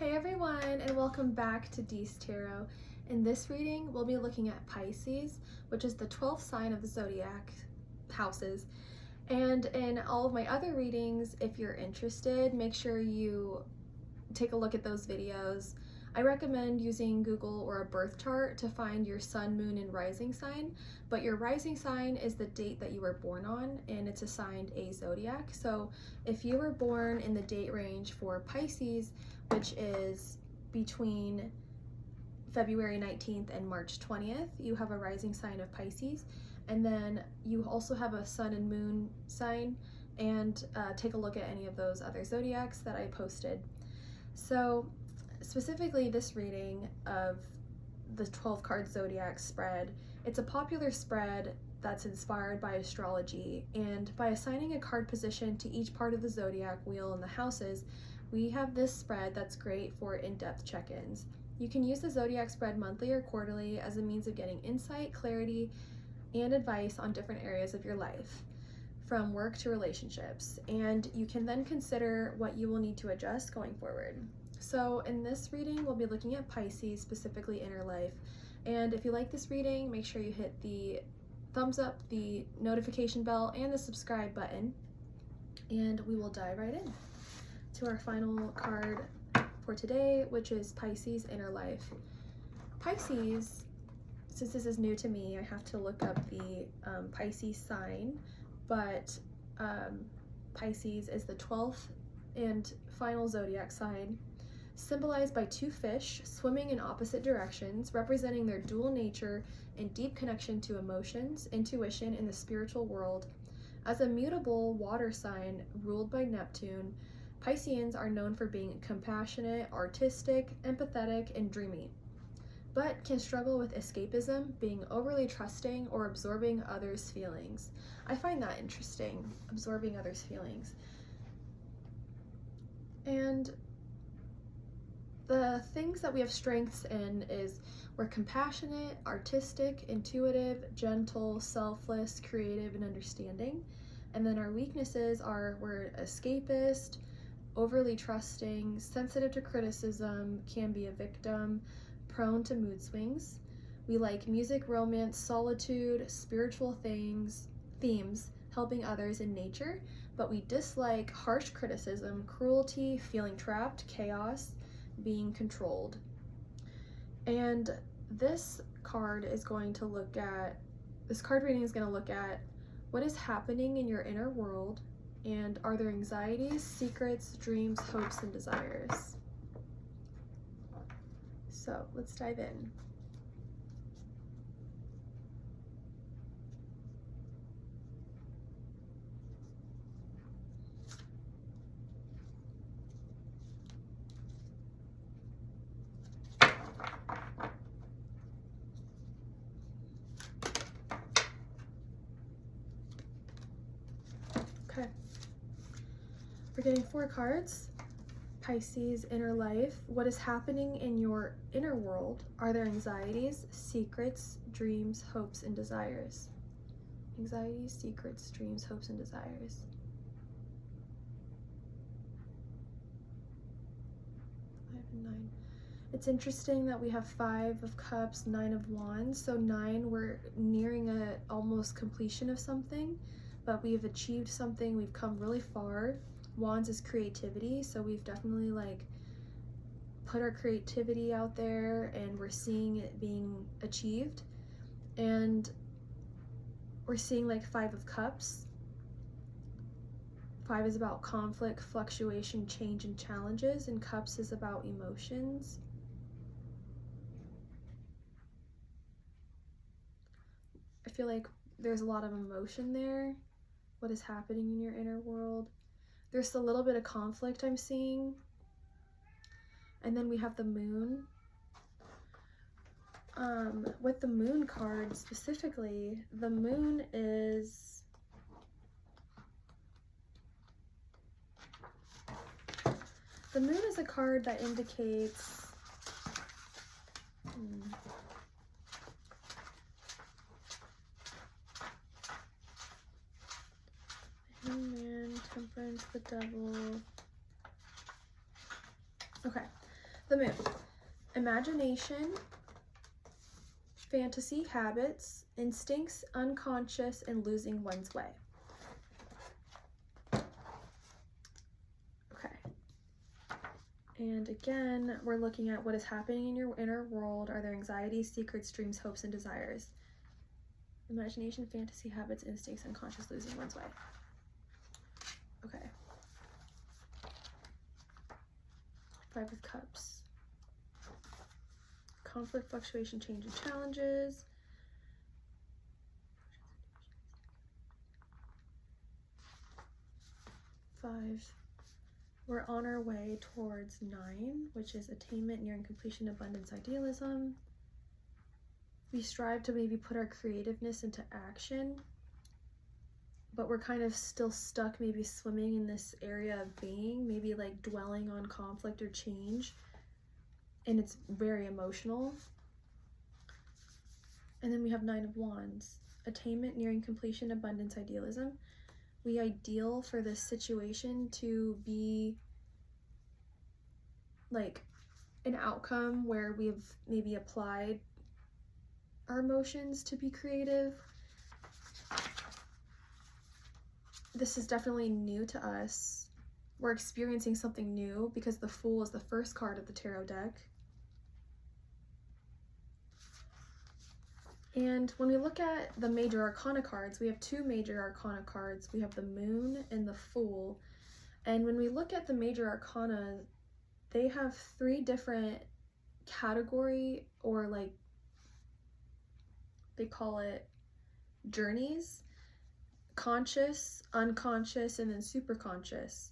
Hey everyone, and welcome back to Dee's Tarot. In this reading, we'll be looking at Pisces, which is the 12th sign of the Zodiac houses. And in all of my other readings, if you're interested, make sure you take a look at those videos. I recommend using Google or a birth chart to find your sun, moon, and rising sign, but your rising sign is the date that you were born on, and it's assigned a zodiac. So if you were born in the date range for Pisces, which is between February 19th and March 20th, you have a rising sign of Pisces, and then you also have a sun and moon sign, and take a look at any of those other zodiacs that I posted. So specifically this reading of the 12 card zodiac spread, it's a popular spread that's inspired by astrology, and by assigning a card position to each part of the zodiac wheel in the houses, we have this spread that's great for in-depth check-ins. You can use the zodiac spread monthly or quarterly as a means of getting insight, clarity, and advice on different areas of your life, from work to relationships, and you can then consider what you will need to adjust going forward. So in this reading, we'll be looking at Pisces, specifically inner life. And if you like this reading, make sure you hit the thumbs up, the notification bell, and the subscribe button. And we will dive right in to our final card for today, which is Pisces, inner life. Pisces, since this is new to me, I have to look up the Pisces sign, but Pisces is the 12th and final zodiac sign, symbolized by two fish swimming in opposite directions, representing their dual nature and deep connection to emotions, intuition, and the spiritual world. As a mutable water sign ruled by Neptune, Pisceans are known for being compassionate, artistic, empathetic, and dreamy, but can struggle with escapism, being overly trusting, or absorbing others' feelings. I find that interesting, absorbing others' feelings. And the things that we have strengths in is we're compassionate, artistic, intuitive, gentle, selfless, creative, and understanding. And then our weaknesses are we're escapist, overly trusting, sensitive to criticism, can be a victim, prone to mood swings. We like music, romance, solitude, spiritual themes, helping others in nature, but we dislike harsh criticism, cruelty, feeling trapped, chaos, being controlled. And this card reading is going to look at what is happening in your inner world, and are there anxieties, secrets, dreams, hopes, and desires. So let's dive in. Okay, we're getting 4 cards. Pisces, inner life. What is happening in your inner world? Are there anxieties, secrets, dreams, hopes, and desires? Anxieties, secrets, dreams, hopes, and desires. 5 and 9. It's interesting that we have 5 of Cups, 9 of Wands. So 9, we're nearing a almost completion of something, but we've achieved something, we've come really far. Wands is creativity, so we've definitely put our creativity out there, and we're seeing it being achieved. And we're seeing 5 of Cups. 5 is about conflict, fluctuation, change, and challenges, and Cups is about emotions. I feel like there's a lot of emotion there. What is happening in your inner world? There's a little bit of conflict I'm seeing. And then we have the moon. With the moon card specifically, the moon is a card that indicates Hangman, Temperance, the Devil. Okay, The moon. Imagination, fantasy, habits, instincts, unconscious, and losing one's way. Okay. And again, we're looking at what is happening in your inner world. Are there anxieties, secrets, dreams, hopes, and desires? Imagination, fantasy, habits, instincts, unconscious, losing one's way. Okay. Five of Cups. Conflict, fluctuation, change, and challenges. Five. We're on our way towards 9, which is attainment, nearing completion, abundance, idealism. We strive to maybe put our creativeness into action, but we're kind of still stuck, maybe swimming in this area of being, maybe like dwelling on conflict or change, and it's very emotional. And then we have 9 of Wands, attainment, nearing completion, abundance, idealism. We ideal for this situation to be like an outcome where we've maybe applied our emotions to be creative. This is definitely new to us. We're experiencing something new because the Fool is the first card of the tarot deck. And when we look at the major arcana cards, we have 2 major arcana cards. We have the Moon and the Fool. And when we look at the major arcana, they have 3 different category, or like they call it journeys: conscious, unconscious, and then superconscious.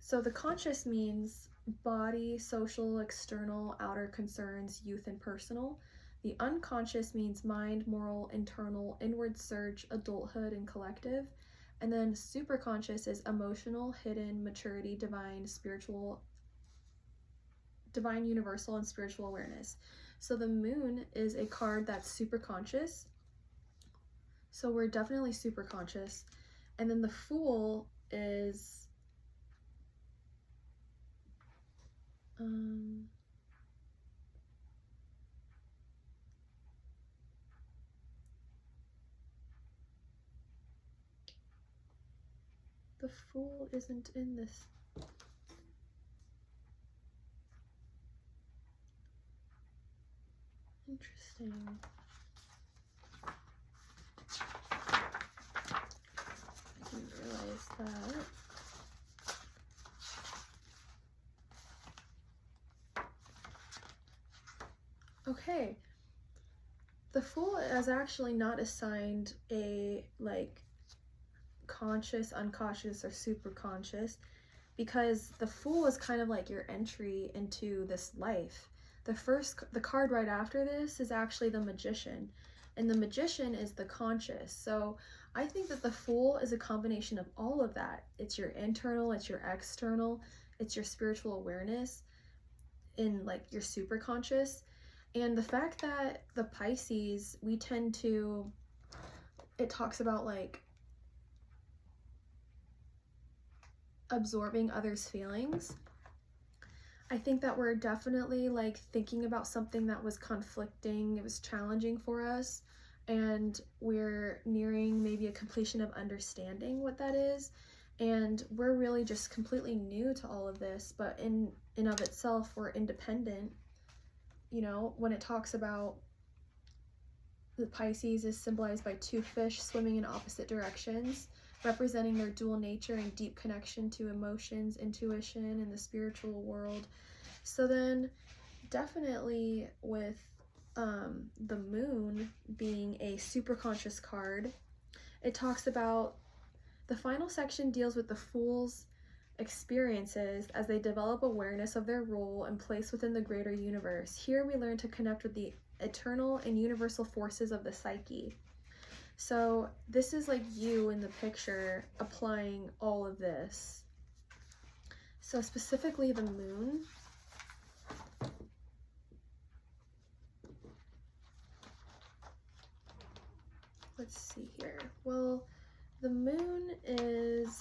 So the conscious means body, social, external, outer concerns, youth, and personal. The unconscious means mind, moral, internal, inward search, adulthood, and collective. And then superconscious is emotional, hidden, maturity, divine, spiritual, divine, universal, and spiritual awareness. So the Moon is a card that's super conscious. So we're definitely super conscious. And then the Fool is the Fool isn't in this. Interesting. I didn't realize that. Okay. The Fool is actually not assigned a like conscious, unconscious, or super conscious, because the Fool is kind of like your entry into this life. The card right after this is actually the Magician, and the Magician is the conscious. So I think that the Fool is a combination of all of that. It's your internal, it's your external, it's your spiritual awareness in like your super conscious. And the fact that the Pisces, we tend to, it talks about like absorbing others' feelings. I think that we're definitely like thinking about something that was conflicting, it was challenging for us, and we're nearing maybe a completion of understanding what that is. And we're really just completely new to all of this, but in and of itself, we're independent. You know, when it talks about the Pisces is symbolized by 2 fish swimming in opposite directions, representing their dual nature and deep connection to emotions, intuition, and the spiritual world. So then definitely with the Moon being a super conscious card, it talks about the final section deals with the Fool's experiences as they develop awareness of their role and place within the greater universe. Here we learn to connect with the eternal and universal forces of the psyche. So this is like you in the picture applying all of this. So specifically the Moon. Let's see here. Well, the Moon is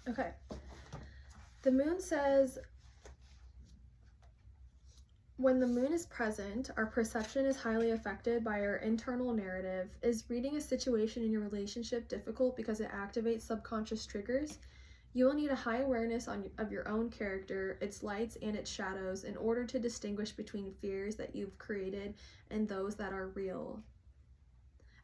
Okay. The moon says, when the moon is present, our perception is highly affected by our internal narrative. Is reading a situation in your relationship difficult because it activates subconscious triggers? You will need a high awareness of your own character, its lights and its shadows, in order to distinguish between fears that you've created and those that are real.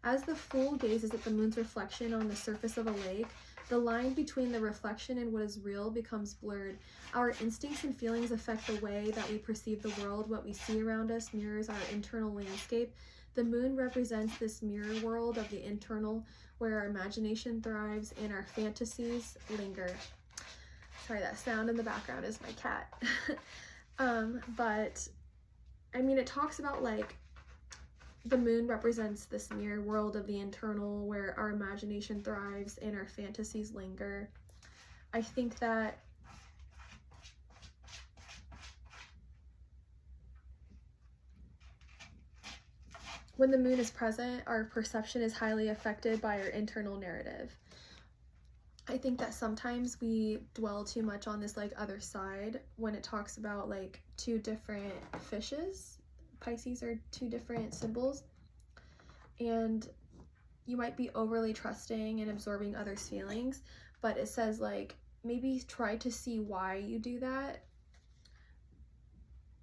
As the fool gazes at the moon's reflection on the surface of a lake, the line between the reflection and what is real becomes blurred. Our instincts and feelings affect the way that we perceive the world. What we see around us mirrors our internal landscape. The moon represents this mirror world of the internal, where our imagination thrives and our fantasies linger. Sorry, that sound in the background is my cat. But I mean, it talks about like the moon represents this mirror world of the internal, where our imagination thrives and our fantasies linger. I think that when the moon is present, our perception is highly affected by our internal narrative. I think that sometimes we dwell too much on this like other side when it talks about like two different fishes. Pisces are two different symbols, and you might be overly trusting and absorbing others' feelings, but it says like maybe try to see why you do that.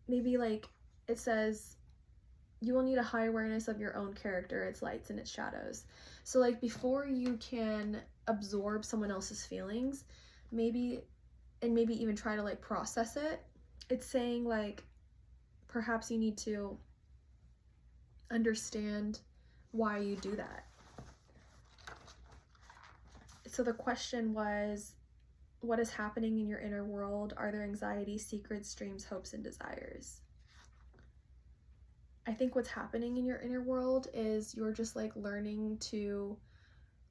Maybe like it says you will need a high awareness of your own character, its lights and its shadows. So like before you can absorb someone else's feelings, maybe even try to like process it, it's saying like perhaps you need to understand why you do that. So the question was, what is happening in your inner world? Are there anxieties, secrets, dreams, hopes, and desires? I think what's happening in your inner world is you're just like learning to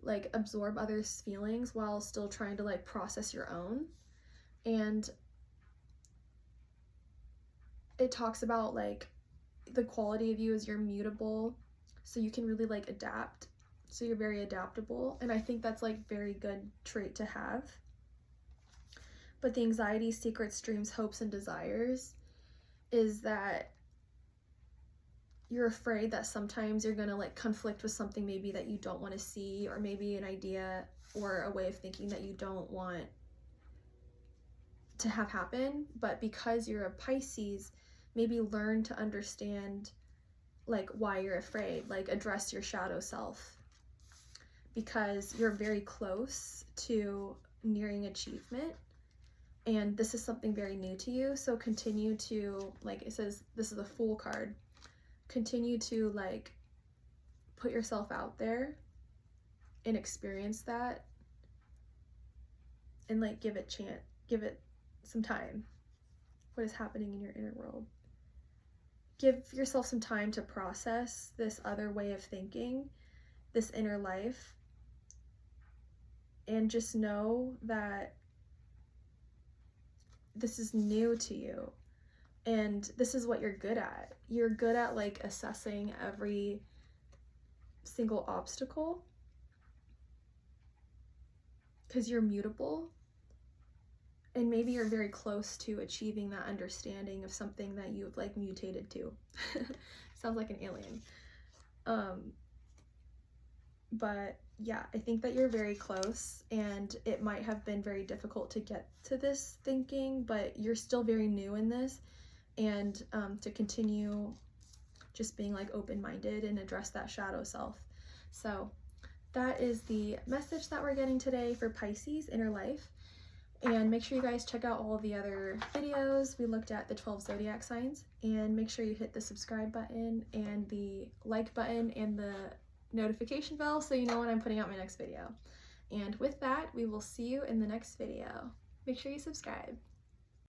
like absorb others' feelings while still trying to like process your own. And it talks about like the quality of you is you're mutable, so you can really like adapt, so you're very adaptable, and I think that's like very good trait to have. But the anxiety, secrets, dreams, hopes, and desires is that you're afraid that sometimes you're gonna like conflict with something maybe that you don't want to see, or maybe an idea or a way of thinking that you don't want to have happen. But because you're a Pisces, maybe learn to understand like why you're afraid, like address your shadow self, because you're very close to nearing achievement, and this is something very new to you. So continue to, like it says, this is a Fool card, continue to like put yourself out there and experience that, and like give it some time. What is happening in your inner world? Give yourself some time to process this other way of thinking, this inner life, and just know that this is new to you, and this is what you're good at. You're good at like assessing every single obstacle because you're mutable, and maybe you're very close to achieving that understanding of something that you've like mutated to. Sounds like an alien. But yeah, I think that you're very close, and it might have been very difficult to get to this thinking, but you're still very new in this, and to continue just being like open-minded and address that shadow self. So that is the message that we're getting today for Pisces inner life. And make sure you guys check out all of the other videos. We looked at the 12 zodiac signs, and make sure you hit the subscribe button and the like button and the notification bell so you know when I'm putting out my next video. And with that, we will see you in the next video. Make sure you subscribe.